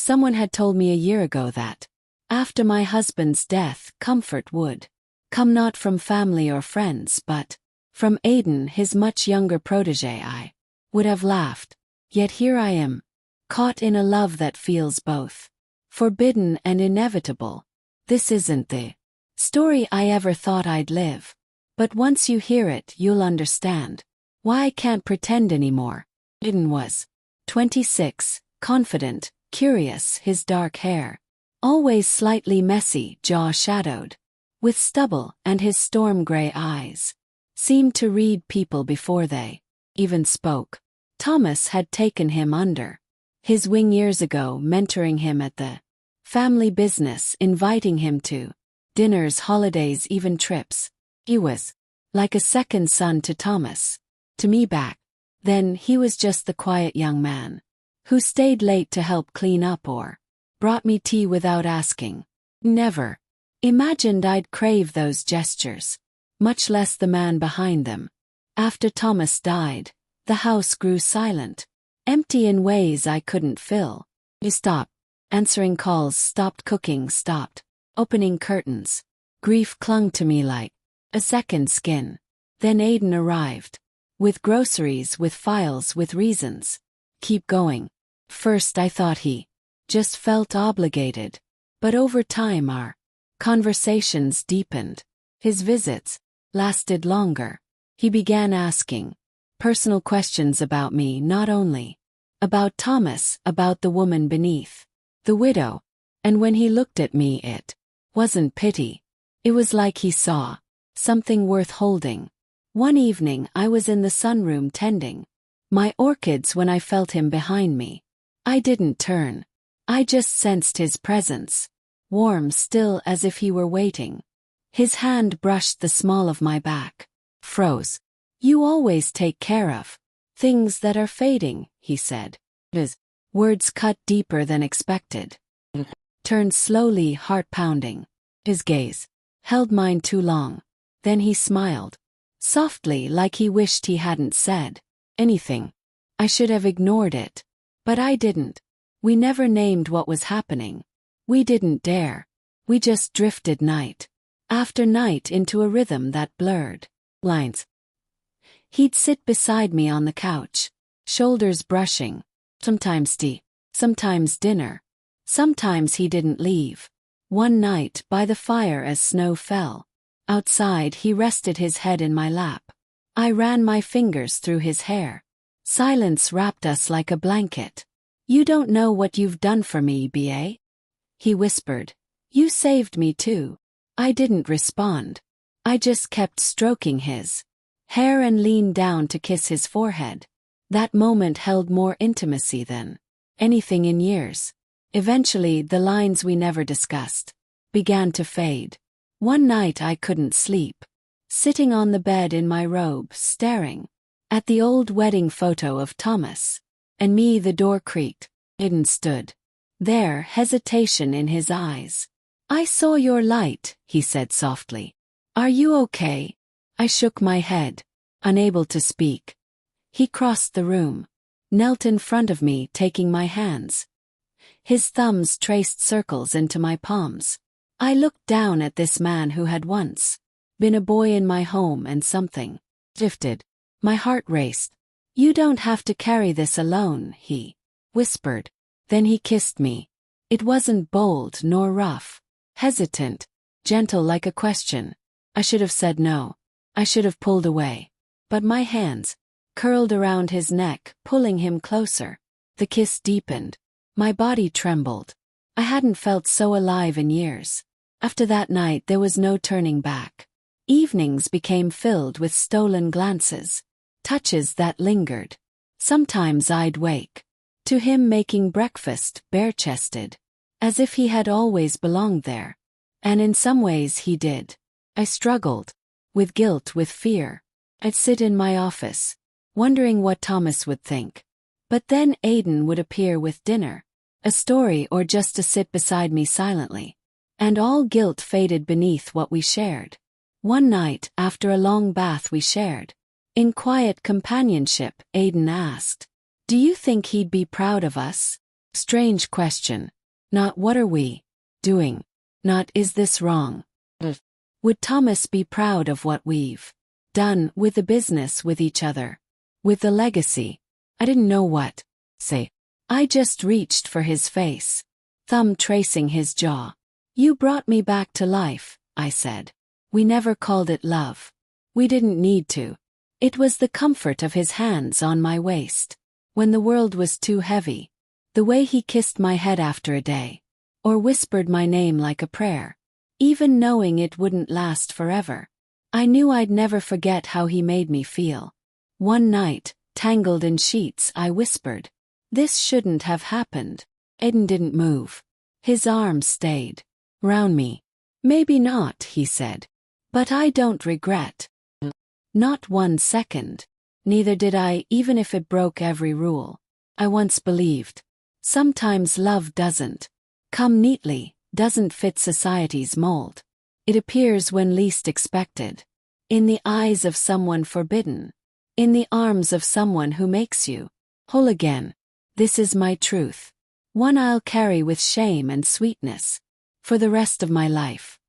Someone had told me a year ago that, after my husband's death, comfort would come not from family or friends but from Aidan, his much younger protege. I would have laughed. Yet here I am, caught in a love that feels both forbidden and inevitable. This isn't the story I ever thought I'd live. But once you hear it, you'll understand why I can't pretend anymore. Aidan was 26, confident, curious, his dark hair always slightly messy, jaw shadowed with stubble, and his storm-gray eyes seemed to read people before they even spoke. Thomas had taken him under his wing years ago, mentoring him at the family business, inviting him to dinners, holidays, even trips. He was like a second son to Thomas. To me back then, he was just the quiet young man who stayed late to help clean up or brought me tea without asking. Never imagined I'd crave those gestures, much less the man behind them. After Thomas died, the house grew silent, empty in ways I couldn't fill. He stopped answering calls, stopped cooking, stopped opening curtains. Grief clung to me like a second skin. Then Aidan arrived, with groceries, with files, with reasons. Keep going. First I thought he just felt obligated, but over time our conversations deepened. His visits lasted longer. He began asking personal questions about me, not only about Thomas, about the woman beneath, the widow. And when he looked at me, it wasn't pity. It was like he saw something worth holding. One evening I was in the sunroom tending my orchids when I felt him behind me. I didn't turn. I just sensed his presence, warm, still, as if he were waiting. His hand brushed the small of my back. Froze. You always take care of things that are fading, he said. His words cut deeper than expected. Turned slowly, heart pounding. His gaze held mine too long. Then he smiled, softly, like he wished he hadn't said anything. I should have ignored it. But I didn't. We never named what was happening. We didn't dare. We just drifted night after night into a rhythm that blurred lines. He'd sit beside me on the couch, shoulders brushing, sometimes tea, sometimes dinner. Sometimes he didn't leave. One night, by the fire as snow fell outside, he rested his head in my lap. I ran my fingers through his hair. Silence wrapped us like a blanket. You don't know what you've done for me, B.A. He whispered. You saved me too. I didn't respond. I just kept stroking his hair and leaned down to kiss his forehead. That moment held more intimacy than anything in years. Eventually, the lines we never discussed began to fade. One night I couldn't sleep, sitting on the bed in my robe, staring at the old wedding photo of Thomas and me. The door creaked. Aidan stood there, hesitation in his eyes. I saw your light, he said softly. Are you okay? I shook my head, unable to speak. He crossed the room, knelt in front of me, taking my hands. His thumbs traced circles into my palms. I looked down at this man who had once been a boy in my home, and something shifted. My heart raced. You don't have to carry this alone, he whispered. Then he kissed me. It wasn't bold nor rough. Hesitant, gentle, like a question. I should have said no. I should have pulled away. But my hands curled around his neck, pulling him closer. The kiss deepened. My body trembled. I hadn't felt so alive in years. After that night there was no turning back. Evenings became filled with stolen glances, touches that lingered. Sometimes I'd wake to him making breakfast, bare-chested, as if he had always belonged there. And in some ways he did. I struggled with guilt, with fear. I'd sit in my office, wondering what Thomas would think. But then Aidan would appear with dinner, a story, or just to sit beside me silently. And all guilt faded beneath what we shared. One night, after a long bath we shared, in quiet companionship, Aidan asked, do you think he'd be proud of us? Strange question. Not what are we doing? Not is this wrong? Would Thomas be proud of what we've done with the business, with each other, with the legacy? I didn't know what say. I just reached for his face, thumb tracing his jaw. You brought me back to life, I said. We never called it love. We didn't need to. It was the comfort of his hands on my waist when the world was too heavy. The way he kissed my head after a day, or whispered my name like a prayer, even knowing it wouldn't last forever. I knew I'd never forget how he made me feel. One night, tangled in sheets, I whispered, "This shouldn't have happened." Aiden didn't move. His arms stayed round me. "Maybe not," he said. "But I don't regret. Not 1 second. Neither did I, even if it broke every rule. I once believed. Sometimes love doesn't come neatly, doesn't fit society's mold. It appears when least expected. In the eyes of someone forbidden. In the arms of someone who makes you whole again. This is my truth. One I'll carry with shame and sweetness for the rest of my life.